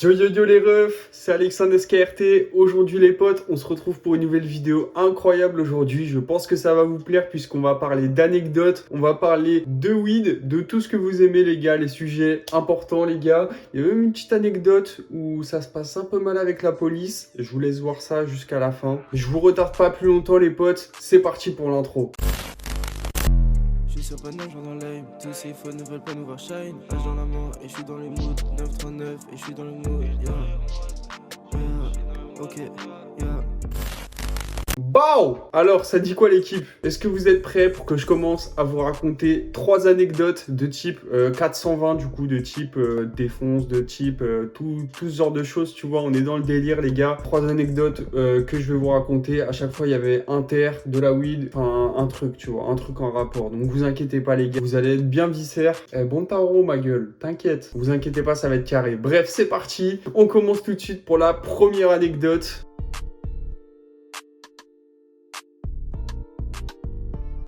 Yo yo yo les refs, c'est Alexandre SKRT. Aujourd'hui les potes, on se retrouve pour une nouvelle vidéo incroyable aujourd'hui. Je pense que ça va vous plaire puisqu'on va parler d'anecdotes, on va parler de weed, de tout ce que vous aimez les gars, les sujets importants les gars. Il y a même une petite anecdote où ça se passe un peu mal avec la police. Je vous laisse voir ça jusqu'à la fin. Je vous retarde pas plus longtemps les potes, c'est parti pour l'intro. Je suis sur Paname, genre dans l'aim. Tous ces faux ne veulent pas nous voir shine. Âge dans la main et je suis dans les moods. 939 et je suis dans le mood. Ok, yeah. Bow! Alors, ça dit quoi l'équipe? Est-ce que vous êtes prêts pour que je commence à vous raconter 3 anecdotes de type 420 du coup, de type défonce, de type tout ce genre de choses, tu vois, on est dans le délire les gars. 3 anecdotes que je vais vous raconter. À chaque fois, il y avait un terre, de la weed, enfin un truc, tu vois, un truc en rapport. Donc vous inquiétez pas les gars, vous allez être bien viscères. Bon tarot ma gueule, t'inquiète, vous inquiétez pas, ça va être carré. Bref, c'est parti, on commence tout de suite pour la première anecdote.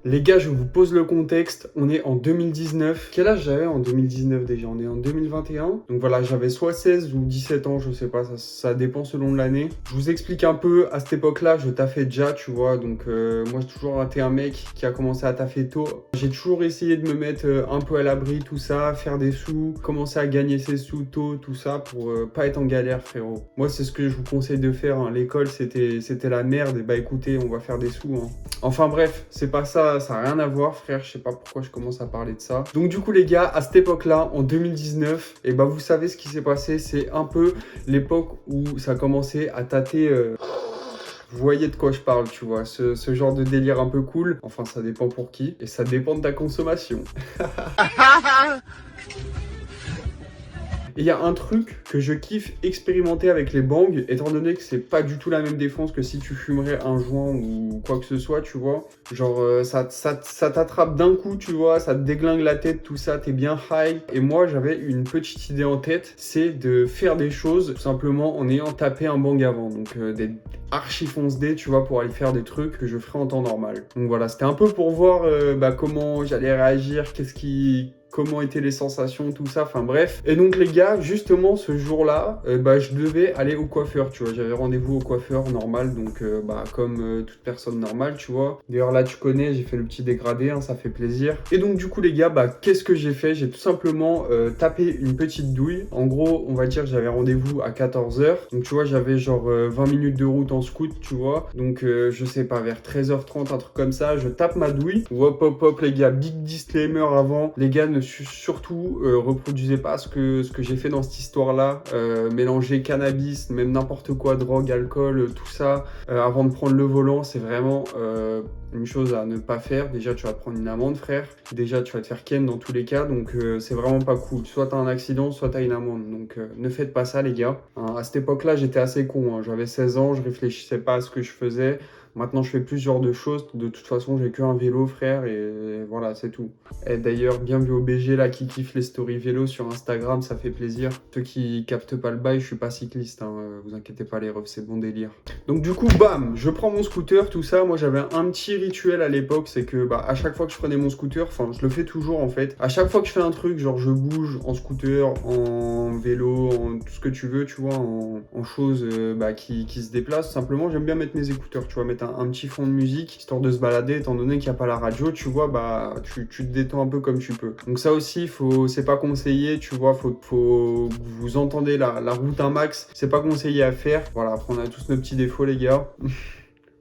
Les gars, je vous pose le contexte, on est en 2019. Quel âge j'avais en 2019 déjà? On est en 2021. Donc voilà, j'avais soit 16 ou 17 ans, je sais pas, ça dépend selon l'année. Je vous explique un peu, à cette époque-là, je taffais déjà, tu vois. Donc moi, j'ai toujours été un mec qui a commencé à taffer tôt. J'ai toujours essayé de me mettre un peu à l'abri, tout ça, faire des sous, commencer à gagner ses sous tôt, tout ça, pour pas être en galère, frérot. Moi, c'est ce que je vous conseille de faire, hein. L'école, c'était la merde. Et bah écoutez, on va faire des sous, hein. Enfin bref, c'est pas ça. Ça n'a rien à voir frère, je sais pas pourquoi je commence à parler de ça. Donc du coup les gars, à cette époque-là, en 2019, et bah vous savez ce qui s'est passé, c'est un peu l'époque où ça a commencé à tâter... Vous voyez de quoi je parle, tu vois, ce genre de délire un peu cool. Enfin, ça dépend pour qui, et ça dépend de ta consommation. Et il y a un truc que je kiffe expérimenter avec les bangs, étant donné que c'est pas du tout la même défense que si tu fumerais un joint ou quoi que ce soit, tu vois. Genre, ça t'attrape d'un coup, tu vois, ça te déglingue la tête, tout ça, t'es bien high. Et moi, j'avais une petite idée en tête, c'est de faire des choses tout simplement en ayant tapé un bang avant. Donc, des archi fonce dés, tu vois, pour aller faire des trucs que je ferais en temps normal. Donc voilà, c'était un peu pour voir comment j'allais réagir, comment étaient les sensations, tout ça, enfin bref. Et donc les gars, justement ce jour-là, je devais aller au coiffeur, tu vois. J'avais rendez-vous au coiffeur normal, donc comme toute personne normale, tu vois. D'ailleurs là, tu connais, j'ai fait le petit dégradé, hein, ça fait plaisir. Et donc du coup les gars, qu'est-ce que j'ai fait? J'ai tout simplement tapé une petite douille. En gros, on va dire j'avais rendez-vous à 14h. Donc tu vois, j'avais genre 20 minutes de route en scoot, tu vois. Donc je sais pas, vers 13h30, un truc comme ça, je tape ma douille. Hop hop hop les gars, big disclaimer avant, les gars ne surtout reproduisez pas ce que j'ai fait dans cette histoire là, mélanger cannabis, même n'importe quoi, drogue, alcool, tout ça avant de prendre le volant, c'est vraiment une chose à ne pas faire. Déjà tu vas te prendre une amende frère, déjà tu vas te faire ken dans tous les cas, donc c'est vraiment pas cool, soit t'as un accident, soit t'as une amende, donc ne faites pas ça les gars, hein. À cette époque là j'étais assez con, hein. J'avais 16 ans, je réfléchissais pas à ce que je faisais. Maintenant, je fais plus ce genre de choses. De toute façon, j'ai qu'un vélo, frère, et voilà, c'est tout. Et d'ailleurs, bienvenue au BG, là, qui kiffe les stories vélo sur Instagram, ça fait plaisir. Ceux qui captent pas le bail, je suis pas cycliste, hein, vous inquiétez pas, les refs, c'est bon délire. Donc, du coup, bam, je prends mon scooter, tout ça. Moi, j'avais un petit rituel à l'époque, c'est que, à chaque fois que je prenais mon scooter, enfin, je le fais toujours, en fait. À chaque fois que je fais un truc, genre, je bouge en scooter, en vélo, en tout ce que tu veux, tu vois, en choses qui se déplacent. Simplement, j'aime bien mettre mes écouteurs, tu vois, mettre un petit fond de musique, histoire de se balader, étant donné qu'il n'y a pas la radio, tu vois, tu te détends un peu comme tu peux. Donc ça aussi, c'est pas conseillé, tu vois, faut que vous entendez la route un max, c'est pas conseillé à faire. Voilà, après on a tous nos petits défauts les gars.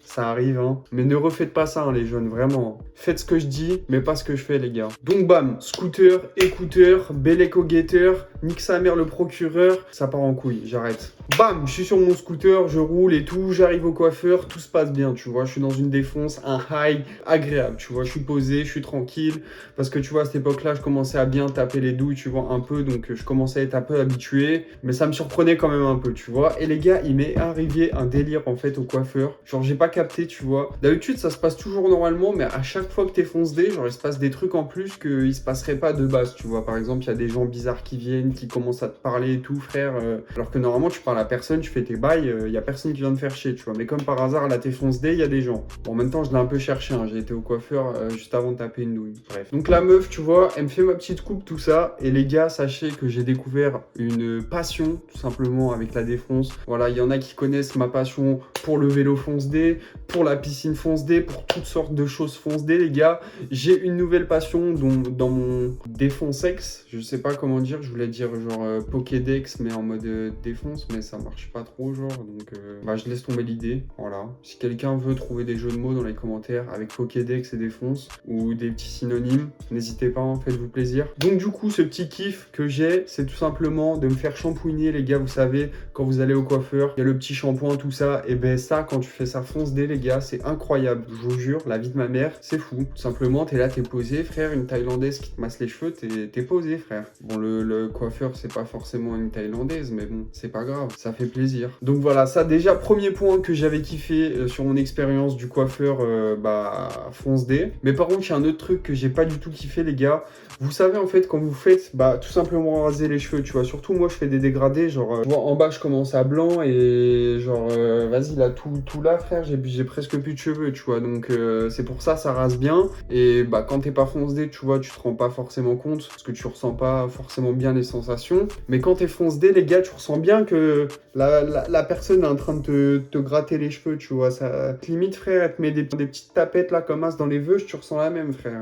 Ça arrive, hein. Mais ne refaites pas ça, hein, les jeunes, vraiment. Faites ce que je dis, mais pas ce que je fais, les gars. Donc, bam, scooter, écouteur, bel éco-guetteur, nique sa mère le procureur, ça part en couille, j'arrête. Bam, je suis sur mon scooter, je roule et tout, j'arrive au coiffeur, tout se passe bien, tu vois. Je suis dans une défonce, un high agréable, tu vois. Je suis posé, je suis tranquille, parce que, tu vois, à cette époque-là, je commençais à bien taper les douilles, tu vois, un peu, donc je commençais à être un peu habitué, mais ça me surprenait quand même un peu, tu vois. Et les gars, il m'est arrivé un délire, en fait, au coiffeur. Genre, j'ai pas capté, tu vois. D'habitude, ça se passe toujours normalement, mais à chaque fois que t'es fonce D, genre il se passe des trucs en plus qu'il se passerait pas de base, tu vois. Par exemple, il y a des gens bizarres qui viennent, qui commencent à te parler et tout, frère. Alors que normalement, tu parles à personne, tu fais tes bails, il y a personne qui vient te faire chier, tu vois. Mais comme par hasard, là, t'es fonce D, il y a des gens. Bon, en même temps, je l'ai un peu cherché, hein. J'ai été au coiffeur juste avant de taper une douille. Bref. Donc la meuf, tu vois, elle me fait ma petite coupe, tout ça. Et les gars, sachez que j'ai découvert une passion, tout simplement, avec la défonce. Voilà, il y en a qui connaissent ma passion pour le vélo fonce D, pour la piscine fonce D, pour toutes sortes de choses fonce D, les gars. J'ai une nouvelle passion dans mon défonsex. Je sais pas comment dire, je voulais dire genre Pokédex, mais en mode défonce, mais ça marche pas trop, genre. Donc, bah, je laisse tomber l'idée. Voilà. Si quelqu'un veut trouver des jeux de mots dans les commentaires avec Pokédex et défonce, ou des petits synonymes, n'hésitez pas, hein, faites-vous plaisir. Donc, du coup, ce petit kiff que j'ai, c'est tout simplement de me faire shampouiner, les gars. Vous savez, quand vous allez au coiffeur, il y a le petit shampoing, tout ça. Et ben, ça, quand tu fais ça fonce D, les gars, c'est incroyable. Je vous jure, la vie de ma mère, c'est fou. Tout simplement, t'es là, t'es posé, frère. Une Thaïlandaise qui te masse les cheveux, t'es posé, frère. Bon, le coiffeur, c'est pas forcément une Thaïlandaise, mais bon, c'est pas grave, ça fait plaisir. Donc voilà, ça déjà, premier point que j'avais kiffé sur mon expérience du coiffeur, bah, fonce D. Mais par contre, il y a un autre truc que j'ai pas du tout kiffé, les gars. Vous savez, en fait, quand vous faites, bah, tout simplement raser les cheveux, tu vois. Surtout, moi, je fais des dégradés, genre, tu vois, en bas, je commence à blanc et genre, vas-y, là, tout là, frère, j'ai presque plus de cheveux, tu vois. Donc, c'est pour ça, ça rase bien. Et bah, quand t'es pas fonce D, tu vois, tu te rends pas forcément compte parce que tu ressens pas forcément bien les sensations. Mais quand t'es fonce D, les gars, tu ressens bien que la personne est en train de te gratter les cheveux, tu vois. Ça, limite, frère, elle te met des petites tapettes là, comme as dans les veuches, tu ressens la même, frère.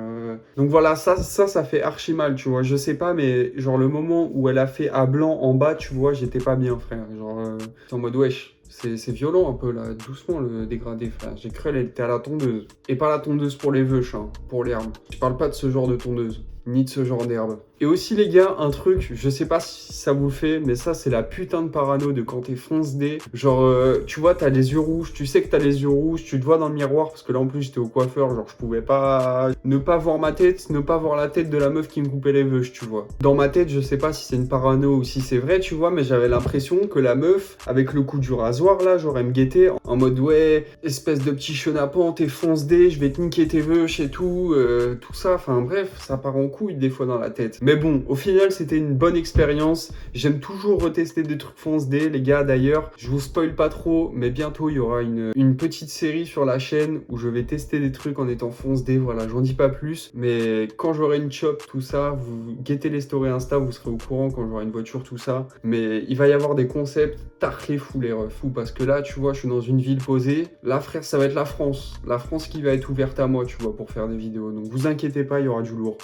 Donc voilà, ça fait archi mal, tu vois. Je sais pas, mais genre le moment où elle a fait à blanc en bas, tu vois, j'étais pas bien, frère. Genre, en mode wesh. C'est violent un peu là, doucement le dégradé, frère. J'ai cru qu'elle était à la tondeuse. Et pas la tondeuse pour les veuches, hein, pour l'herbe. Je parle pas de ce genre de tondeuse, ni de ce genre d'herbe. Et aussi les gars, un truc, je sais pas si ça vous fait, mais ça c'est la putain de parano de quand t'es fonce D. Genre, tu vois, t'as les yeux rouges, tu sais que t'as les yeux rouges, tu te vois dans le miroir, parce que là en plus j'étais au coiffeur, genre je pouvais pas ne pas voir ma tête, ne pas voir la tête de la meuf qui me coupait les veuches, tu vois. Dans ma tête, je sais pas si c'est une parano ou si c'est vrai, tu vois, mais j'avais l'impression que la meuf, avec le coup du rasoir là, genre elle me guettait en mode ouais, espèce de petit chenapan, t'es fonce D, je vais te niquer tes veuches et tout, tout ça, enfin bref, ça part en couille des fois dans la tête. Mais bon, au final, c'était une bonne expérience. J'aime toujours retester des trucs fonce D, les gars. D'ailleurs, je vous spoil pas trop, mais bientôt, il y aura une petite série sur la chaîne où je vais tester des trucs en étant fonce D. Voilà, j'en dis pas plus. Mais quand j'aurai une chop, tout ça, vous guettez les stories Insta, vous serez au courant quand j'aurai une voiture, tout ça. Mais il va y avoir des concepts tarclés fous, les refs. Fous, parce que là, tu vois, je suis dans une ville posée. Là, frère, ça va être la France. La France qui va être ouverte à moi, tu vois, pour faire des vidéos. Donc, vous inquiétez pas, il y aura du lourd.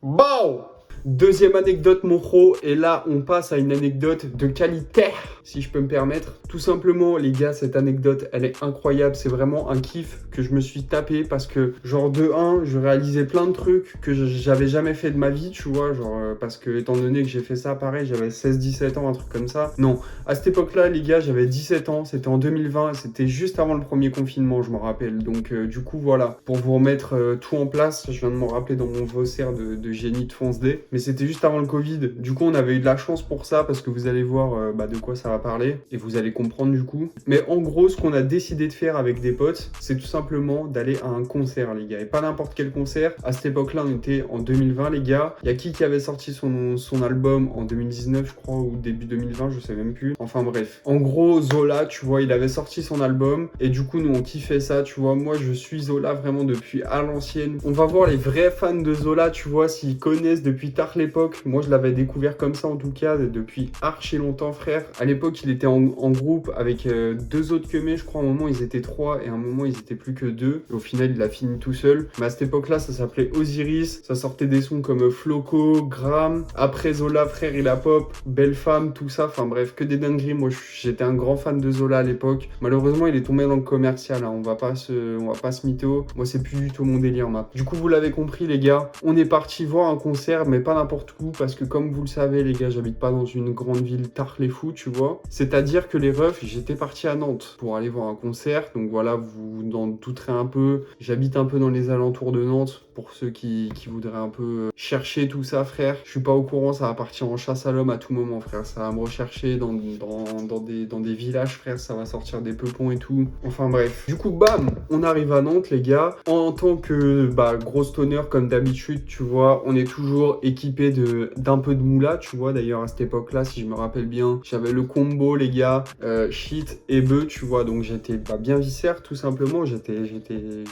Bon! Deuxième anecdote, mon pro, et là on passe à une anecdote de qualité, si je peux me permettre. Tout simplement, les gars, cette anecdote, elle est incroyable. C'est vraiment un kiff que je me suis tapé parce que, genre, de 1, je réalisais plein de trucs que j'avais jamais fait de ma vie, tu vois. Genre, parce que, étant donné que j'ai fait ça, pareil, j'avais 16-17 ans, un truc comme ça. Non, à cette époque-là, les gars, j'avais 17 ans, c'était en 2020, c'était juste avant le premier confinement, je me rappelle. Donc, du coup, voilà, pour vous remettre tout en place, je viens de m'en rappeler dans mon Vaussaire de génie de fonce D. Mais c'était juste avant le Covid. Du coup, on avait eu de la chance pour ça parce que vous allez voir de quoi ça va parler et vous allez comprendre du coup. Mais en gros, ce qu'on a décidé de faire avec des potes, c'est tout simplement d'aller à un concert, les gars. Et pas n'importe quel concert. À cette époque-là, on était en 2020, les gars. Il y a qui avait sorti son album en 2019, je crois, ou début 2020, je sais même plus. Enfin bref. En gros, Zola, tu vois, il avait sorti son album et du coup, nous, on kiffait ça, tu vois. Moi, je suis Zola vraiment depuis à l'ancienne. On va voir les vrais fans de Zola, tu vois, s'ils connaissent depuis tard l'époque. Moi, je l'avais découvert comme ça en tout cas depuis archi longtemps, frère. À l'époque, il était en groupe avec deux autres que je crois. À un moment, ils étaient 3 et à un moment, ils étaient plus que 2. Et au final, il a fini tout seul. Mais à cette époque-là, ça s'appelait Osiris. Ça sortait des sons comme Floco, Gram. Après Zola, frère, il a pop, Belle Femme, tout ça. Enfin bref, que des dingueries. Moi, j'étais un grand fan de Zola à l'époque. Malheureusement, il est tombé dans le commercial. Hein. On va pas se mytho. Moi, c'est plus du tout mon délire maintenant. Du coup, vous l'avez compris, les gars. On est parti voir un concert, mais pas n'importe où, parce que comme vous le savez, les gars, j'habite pas dans une grande ville tarle-les-fous, tu vois. C'est-à-dire que les refs, j'étais parti à Nantes pour aller voir un concert. Donc voilà, vous en douterez un peu. J'habite un peu dans les alentours de Nantes. pour ceux qui voudraient un peu chercher tout ça, frère. Je suis pas au courant, ça va partir en chasse à l'homme à tout moment, frère. Ça va me rechercher dans des villages, frère. Ça va sortir des peupons et tout. Enfin bref. Du coup, bam, on arrive à Nantes, les gars. En tant que gros stoner, comme d'habitude, tu vois, on est toujours équipé d'un peu de moula, tu vois. D'ailleurs, à cette époque-là, si je me rappelle bien, j'avais le combo, les gars, shit et bœuf, tu vois. Donc j'étais bien viscère, tout simplement. J'étais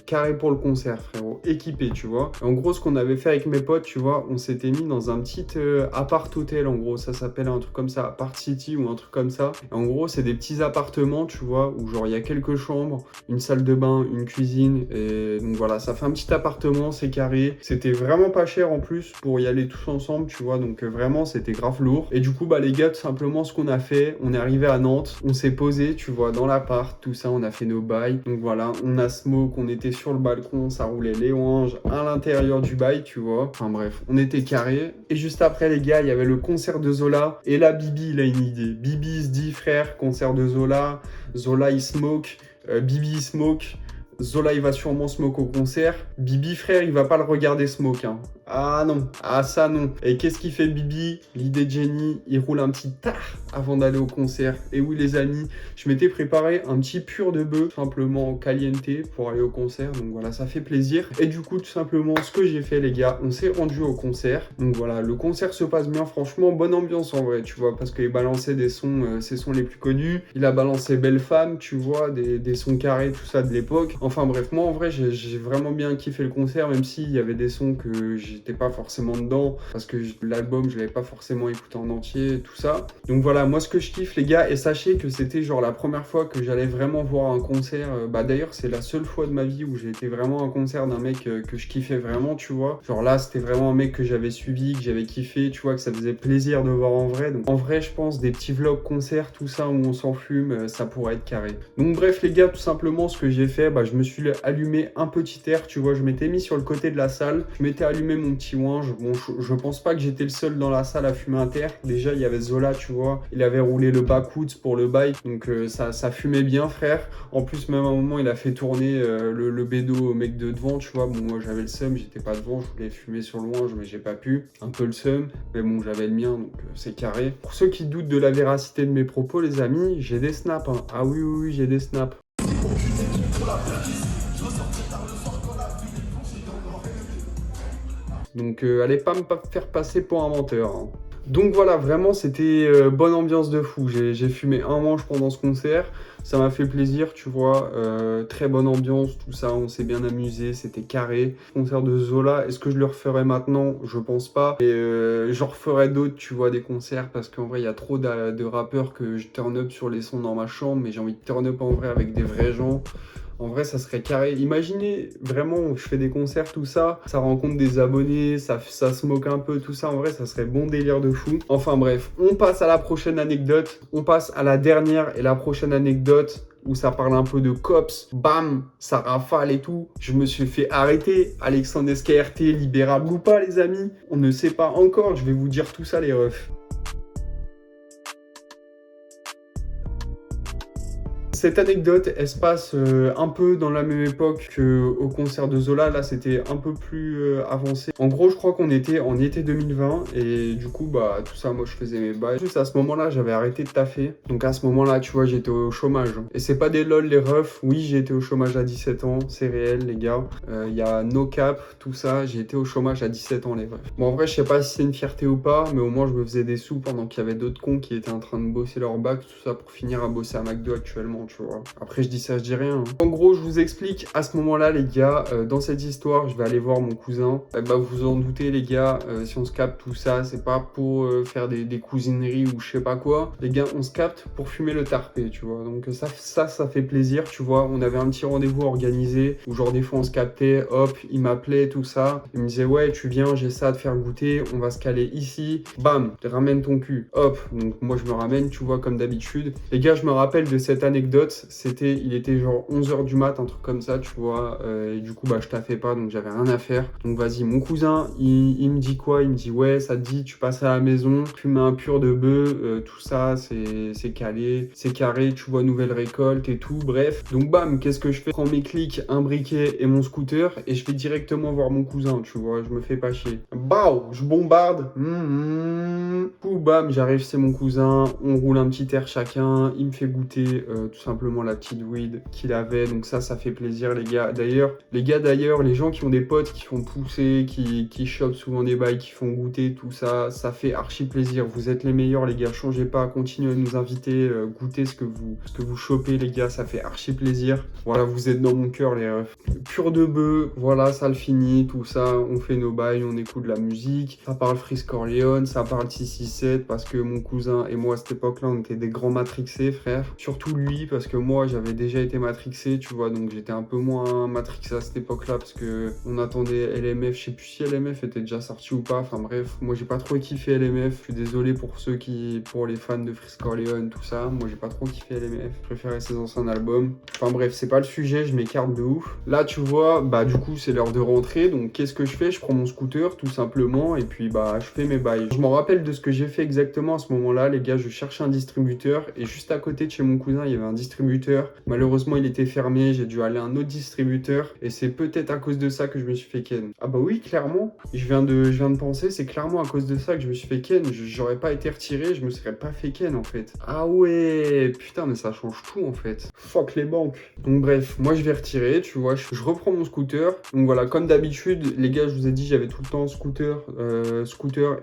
carré pour le concert, frérot. Équipé, tu vois. En gros, ce qu'on avait fait avec mes potes, tu vois, on s'était mis dans un petit appart-hôtel, en gros. Ça s'appelle un truc comme ça, Apart City ou un truc comme ça. Et en gros, c'est des petits appartements, tu vois, où genre il y a quelques chambres, une salle de bain, une cuisine. Et donc voilà, ça fait un petit appartement, c'est carré. C'était vraiment pas cher en plus pour y aller tous ensemble, tu vois. Donc vraiment, c'était grave lourd. Et du coup, les gars, tout simplement, ce qu'on a fait, on est arrivé à Nantes, on s'est posé, tu vois, dans l'appart, tout ça, on a fait nos bails. Donc voilà, on a smoke, on était sur le balcon, ça roulait les anges à l'intérieur du bail, tu vois. Enfin bref, on était carré. Et juste après, les gars, il y avait le concert de Zola. Et là, Bibi, il a une idée. Bibi, il se dit, frère, concert de Zola. Zola, il smoke. Bibi, il smoke. Zola, il va sûrement smoke au concert. Bibi, frère, il va pas le regarder smoke, hein. Ah non, ah ça non. Et qu'est-ce qu'il fait Bibi? L'idée de Jenny, il roule un petit tard avant d'aller au concert. Et oui les amis, je m'étais préparé un petit pur de bœuf, simplement caliente pour aller au concert. Donc voilà, ça fait plaisir. Et du coup, tout simplement, ce que j'ai fait les gars, on s'est rendu au concert. Donc voilà, le concert se passe bien, franchement, bonne ambiance en vrai, tu vois, parce qu'il balançait des sons, ses sons les plus connus. Il a balancé Belle Femme, tu vois, des sons carrés, tout ça de l'époque. Enfin bref, moi en vrai, j'ai vraiment bien kiffé le concert, même s'il y avait des sons que j'étais pas forcément dedans, parce que l'album, je l'avais pas forcément écouté en entier, tout ça. Donc voilà, moi ce que je kiffe les gars, et sachez que c'était genre la première fois que j'allais vraiment voir un concert, d'ailleurs c'est la seule fois de ma vie où j'ai été vraiment à un concert d'un mec que je kiffais vraiment, tu vois. Genre là, c'était vraiment un mec que j'avais suivi, que j'avais kiffé, tu vois, que ça faisait plaisir de voir en vrai. Donc en vrai, je pense des petits vlogs concerts, tout ça, où on s'en fume, ça pourrait être carré. Donc bref les gars, tout simplement ce que j'ai fait, je me suis allumé un petit air, tu vois, je m'étais mis sur le côté de la salle, je m'étais allumé mon petit ouinge. Bon, je pense pas que j'étais le seul dans la salle à fumer un terre. Déjà, il y avait Zola, tu vois, il avait roulé le backwoods pour le bail, donc ça fumait bien, frère. En plus, même à un moment, il a fait tourner le bédo au mec de devant, tu vois. Bon, moi, j'avais le seum, j'étais pas devant, je voulais fumer sur le ouinge, mais j'ai pas pu. Un peu le seum, mais bon, j'avais le mien, donc c'est carré. Pour ceux qui doutent de la véracité de mes propos, les amis, j'ai des snaps, hein. Ah oui, oui, oui, j'ai des snaps. Donc allez pas me faire passer pour un menteur, hein. Donc voilà, vraiment c'était bonne ambiance de fou. J'ai fumé un manche pendant ce concert, ça m'a fait plaisir, tu vois. Très bonne ambiance, tout ça, on s'est bien amusé, c'était carré. Concert de Zola, est-ce que je le referai maintenant? Je pense pas. Et j'en referai d'autres, tu vois, des concerts, parce qu'en vrai il y a trop de rappeurs que je turn up sur les sons dans ma chambre, mais j'ai envie de turn up en vrai avec des vrais gens. En vrai, ça serait carré. Imaginez vraiment, je fais des concerts, tout ça, ça rencontre des abonnés, ça se moque un peu, tout ça. En vrai, ça serait bon délire de fou. Enfin bref, on passe à la prochaine anecdote. On passe à la dernière et la prochaine anecdote où ça parle un peu de cops. Bam, ça rafale et tout. Je me suis fait arrêter. Alexandre SKRT, libérable ou pas, les amis? On ne sait pas encore. Je vais vous dire tout ça, les refs. Cette anecdote, elle se passe un peu dans la même époque qu'au concert de Zola. Là, c'était un peu plus avancé. En gros, je crois qu'on était en été 2020. Et du coup, tout ça, moi, je faisais mes bails. Juste à ce moment-là, j'avais arrêté de taffer. Donc à ce moment-là, tu vois, j'étais au chômage. Et c'est pas des lol, les refs. Oui, j'ai été au chômage à 17 ans. C'est réel, les gars. Il y a no cap, tout ça. J'ai été au chômage à 17 ans, les refs. Bon, en vrai, je sais pas si c'est une fierté ou pas. Mais au moins, je me faisais des sous pendant qu'il y avait d'autres cons qui étaient en train de bosser leur bac. Tout ça pour finir à bosser à McDo actuellement. Tu vois. Après je dis ça, je dis rien, hein. En gros, je vous explique à ce moment-là, les gars, dans cette histoire, je vais aller voir mon cousin. Vous en doutez, les gars, si on se capte tout ça, c'est pas pour faire des cousineries ou je sais pas quoi. Les gars, on se capte pour fumer le tarpé, tu vois. Donc ça fait plaisir, tu vois. On avait un petit rendez-vous organisé où genre des fois on se captait, hop, il m'appelait, tout ça. Il me disait ouais, tu viens, j'ai ça à te faire goûter, on va se caler ici. Bam, ramène ton cul, hop. Donc moi je me ramène, tu vois, comme d'habitude. Les gars, je me rappelle de cette anecdote. anecdote, il était genre 11h du mat, un truc comme ça, tu vois. Et du coup, bah, je taffais pas, donc j'avais rien à faire. Donc vas-y, mon cousin, il me dit quoi? Il me dit, ouais, ça te dit, tu passes à la maison, tu mets un pur de bœuf, tout ça, c'est calé, c'est carré, tu vois, nouvelle récolte et tout, bref. Donc bam, qu'est-ce que je fais? Je prends mes clics, un briquet et mon scooter, et je vais directement voir mon cousin, tu vois, je me fais pas chier. Bao, je bombarde. Coup, bam, j'arrive, c'est mon cousin, on roule un petit air chacun, il me fait goûter tout simplement la petite weed qu'il avait, donc ça fait plaisir les gars. D'ailleurs, les gens qui ont des potes qui font pousser, qui chopent souvent des bails, qui font goûter, tout ça, ça fait archi plaisir. Vous êtes les meilleurs les gars, changez pas, continuez à nous inviter, goûtez ce que vous chopez les gars, ça fait archi plaisir. Voilà, vous êtes dans mon cœur les refs. Pur de bœuf, voilà, ça le finit, tout ça, on fait nos bails, on écoute de la musique, ça parle Frisk Corleone, ça parle 667, parce que mon cousin et moi à cette époque-là, on était des grands matrixés, frère. Surtout lui, parce que moi, j'avais déjà été matrixé, tu vois, donc j'étais un peu moins matrixé à cette époque-là, parce que on attendait LMF, je sais plus si LMF était déjà sorti ou pas, enfin bref, moi j'ai pas trop kiffé LMF, je suis désolé pour pour les fans de Frisk Corleone, tout ça, moi j'ai pas trop kiffé LMF, je préférais ses anciens albums. Enfin bref, c'est pas le sujet, je m'écarte de ouf. Là, tu vois, bah du coup, c'est l'heure de rentrer, donc qu'est-ce que je fais? Je prends mon scooter, tout simplement, et puis bah je fais mes bails. Je m'en rappelle de ce que j'ai fait exactement à ce moment-là, les gars, je cherchais un distributeur, et juste à côté de chez mon cousin, il y avait un distributeur. Malheureusement, il était fermé, j'ai dû aller à un autre distributeur, et c'est peut-être à cause de ça que je me suis fait ken. Ah bah oui, clairement, je viens de penser, c'est clairement à cause de ça que je me suis fait ken. J'aurais pas été retiré, je me serais pas fait ken en fait. Ah ouais, putain, mais ça change tout en fait. Fuck les banques. Donc bref, moi je vais retirer, tu vois, je reprends mon scooter. Donc voilà, comme d'habitude, les gars, je vous ai dit, j'avais tout le temps scooter,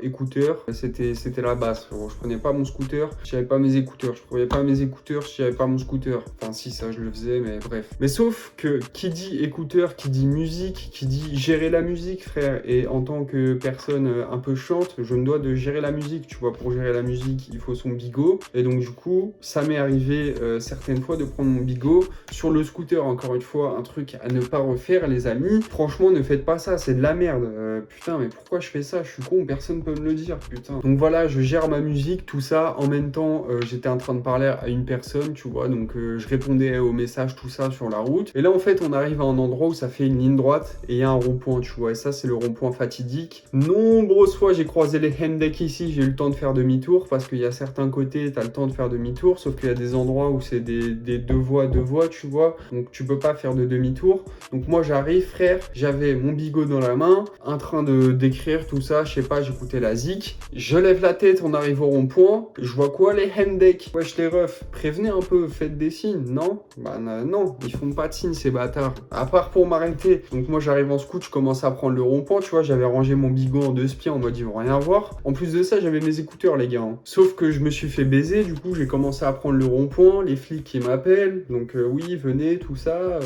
écouteur. C'était la base, frérot. Je prenais pas mon scooter, j'avais pas mes écouteurs. Je prenais pas mes écouteurs, j'avais pas mon scooter. Enfin si, ça je le faisais, mais bref. Mais sauf que qui dit écouteur, qui dit musique, qui dit gérer la musique, frère. Et en tant que personne un peu chante, je me dois de gérer la musique, tu vois. Pour gérer la musique, il faut son bigot. Et donc du coup, ça m'est arrivé certaines fois de prendre mon bigot sur le scooter. Encore une fois, un truc à ne pas refaire, les amis. Franchement, ne faites pas ça, c'est de la merde. Putain, mais pourquoi je fais ça? Je suis con, personne peut me le dire, putain. Donc voilà, je gère ma musique, tout ça. En même temps, j'étais en train de parler à une personne, tu vois. Donc je répondais aux messages, tout ça sur la route. Et là, en fait, on arrive à un endroit où ça fait une ligne droite et il y a un rond-point, tu vois. Et ça, c'est le rond-point fatidique. Nombreuses fois, j'ai croisé les Hendek ici, j'ai eu le temps de faire demi-tour parce qu'il y a certains côtés, t'as le temps de faire demi-tour, sauf qu'il y a des endroits où c'est des deux voies, tu vois. Donc tu peux pas faire de demi-tour. Donc moi, j'arrive, frère, j'avais mon bigot dans la main, en train d'écrire tout ça, je sais pas, j'écoutais la zik. Je lève la tête, on arrive au rond-point, je vois quoi? Les Hendek. Wesh les refs, prévenez un peu, faites des signes, non? Bah non, ils font pas de signes ces bâtards. À part pour m'arrêter. Donc moi j'arrive en scoot, je commence à prendre le rond-point, tu vois, j'avais rangé mon bigot en deux spies en mode ils vont rien voir. En plus de ça, j'avais mes écouteurs les gars. Hein. Sauf que je me suis fait baiser, du coup j'ai commencé à prendre le rond-point, les flics qui m'appellent, donc oui, venez, tout ça.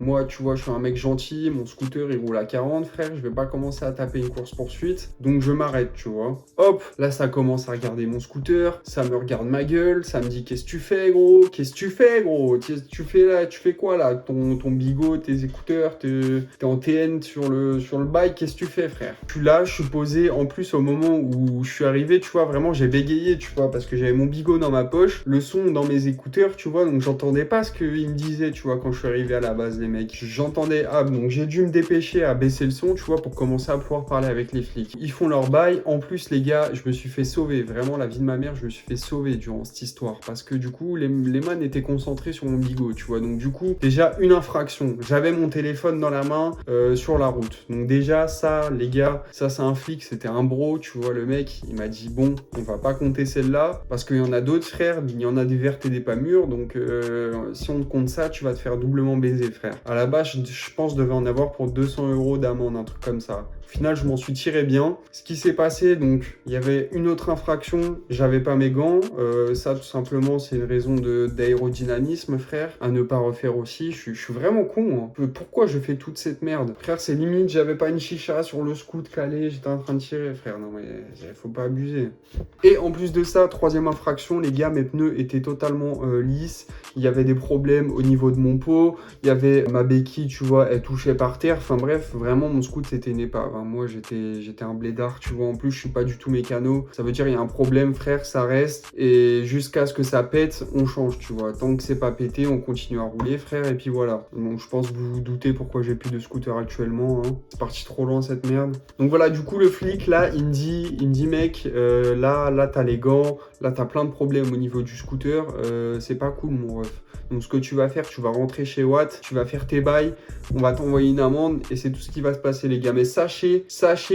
Moi, tu vois, je suis un mec gentil, mon scooter il roule à 40, frère, je vais pas commencer à taper une course-poursuite, donc je m'arrête, tu vois. Hop, là ça commence à regarder mon scooter, ça me regarde ma gueule, ça me dit qu'est-ce que tu fais gros? Qu'est-ce que tu fais gros? Qu'est-ce que tu fais là? Tu fais quoi là? Ton bigot, tes écouteurs, t'es en TN sur le bike, qu'est-ce que tu fais frère? Je suis là, je suis posé, en plus au moment où je suis arrivé, tu vois, vraiment j'ai bégayé, tu vois, parce que j'avais mon bigot dans ma poche, le son dans mes écouteurs, tu vois, donc j'entendais pas ce qu'ils me disaient, tu vois, quand je suis arrivé à la base les mecs. J'entendais, donc j'ai dû me dépêcher à baisser le son, tu vois, pour commencer à pouvoir parler avec les flics. Ils font leur bail, en plus les gars, je me suis fait sauver, vraiment la vie de ma mère, je me suis fait sauver durant cette histoire, parce que du coup, les man étaient concentrés sur mon bigot, tu vois, donc du coup, déjà une infraction, j'avais mon téléphone dans la main sur la route, donc déjà ça, les gars, ça c'est un flic, c'était un bro, tu vois, le mec, il m'a dit, bon, on va pas compter celle-là, parce qu'il y en a d'autres frères, il y en a des vertes et des pas mûres, donc si on te compte ça, tu vas te faire doublement baiser, frère. À la base, je pense, je devais en avoir pour 200 € d'amende, un truc comme ça. Au final, je m'en suis tiré bien. Ce qui s'est passé, donc, il y avait une autre infraction, j'avais pas mes gants. Ça, tout simplement, c'est une raison d'aérodynamisme, frère, à ne pas refaire aussi. Je suis vraiment con. Hein. Pourquoi je fais toute cette merde? Frère, c'est limite, j'avais pas une chicha sur le scoot calé, j'étais en train de tirer, frère. Non, mais faut pas abuser. Et en plus de ça, troisième infraction, les gars, mes pneus étaient totalement lisses. Il y avait des problèmes au niveau de mon pot. Il y avait ma béquille, tu vois, elle touchait par terre. Enfin bref, vraiment, mon scoot, c'était une épave. Hein. Moi, j'étais un blédard, tu vois. En plus, je suis pas du tout mécano. Ça veut dire, il y a un problème, frère, ça reste. Et jusqu'à ce que ça pète, on change, tu vois. vois. Tant que c'est pas pété, on continue à rouler, frère, et puis voilà. Donc je pense que vous vous doutez pourquoi j'ai plus de scooter actuellement, hein. C'est parti trop loin cette merde. Donc voilà, du coup le flic là, il me dit mec, là t'as les gants, là t'as plein de problèmes au niveau du scooter, c'est pas cool mon ref. Donc ce que tu vas faire, tu vas rentrer chez Watt, tu vas faire tes bails, on va t'envoyer une amende et c'est tout ce qui va se passer les gars. Mais sachez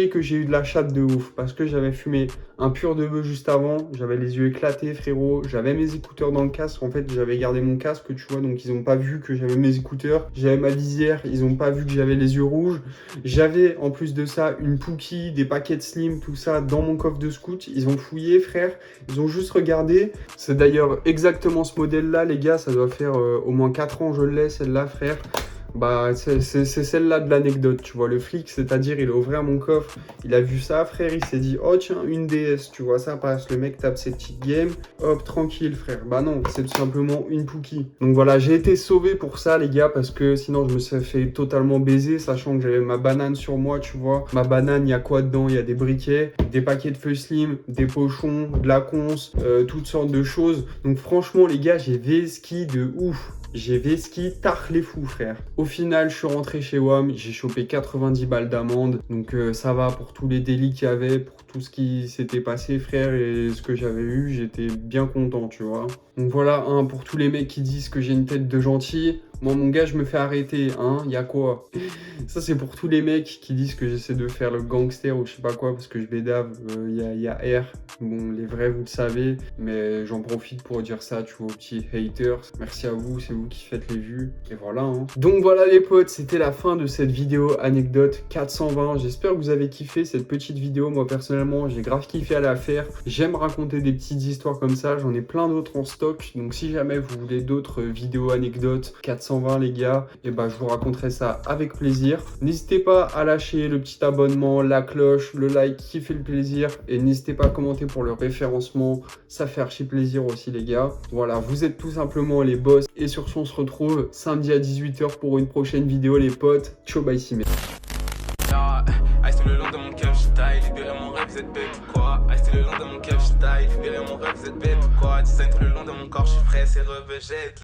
que j'ai eu de la chatte de ouf parce que j'avais fumé un pur de bœuf juste avant, j'avais les yeux éclatés frérot, j'avais mes écouteurs dans le casque, en fait j'avais gardé mon casque tu vois, donc ils ont pas vu que j'avais mes écouteurs, j'avais ma visière, ils ont pas vu que j'avais les yeux rouges, j'avais en plus de ça une Pookie, des paquets de slim, tout ça dans mon coffre de scout, ils ont fouillé frère, ils ont juste regardé, c'est d'ailleurs exactement ce modèle là les gars, ça doit faire au moins 4 ans je l'ai celle-là frère. Bah c'est celle-là de l'anecdote, tu vois, le flic, c'est-à-dire il a ouvert mon coffre, il a vu ça frère, il s'est dit oh tiens une DS, tu vois ça passe, le mec tape ses petites games, hop tranquille frère, bah non c'est tout simplement une Pookie. Donc voilà, j'ai été sauvé pour ça les gars, parce que sinon je me serais fait totalement baiser, sachant que j'avais ma banane sur moi, tu vois, ma banane il y a quoi dedans, il y a des briquets, des paquets de feu slim, des pochons, de la conce, toutes sortes de choses, donc franchement les gars j'ai V-ski de ouf. J'ai V-ski tard les fous frère. Au final je suis rentré chez WAM, j'ai chopé 90 balles d'amende. Donc ça va pour tous les délits qu'il y avait, pour tout ce qui s'était passé frère et ce que j'avais eu, j'étais bien content tu vois. Donc voilà, hein, pour tous les mecs qui disent que j'ai une tête de gentil, moi mon gars je me fais arrêter, hein, y'a quoi? Ça c'est pour tous les mecs qui disent que j'essaie de faire le gangster ou je sais pas quoi parce que je bédave, y a R. Bon les vrais vous le savez, mais j'en profite pour dire ça tu vois aux petits haters. Merci à vous, c'est vous qui faites les vues, et voilà hein. Donc voilà les potes, c'était la fin de cette vidéo anecdote 420, j'espère que vous avez kiffé cette petite vidéo, moi personnellement j'ai grave kiffé à la faire, j'aime raconter des petites histoires comme ça, j'en ai plein d'autres en stock, donc si jamais vous voulez d'autres vidéos anecdotes 420 les gars, et bah je vous raconterai ça avec plaisir. N'hésitez pas à lâcher le petit abonnement, la cloche, le like qui fait le plaisir, et n'hésitez pas à commenter pour le référencement, ça fait archi plaisir aussi les gars. Voilà, vous êtes tout simplement les boss, et sur ce on se retrouve samedi à 18 h pour une prochaine vidéo les potes. Ciao bye si le long de mon keuf, j'taille, libérer mon rêve, vous êtes bête ou quoi? Rester le long de mon keuf, j'taille, libérer mon rêve, vous êtes bête ou quoi? Design le long de mon corps, j'suis frais, c'est revegette.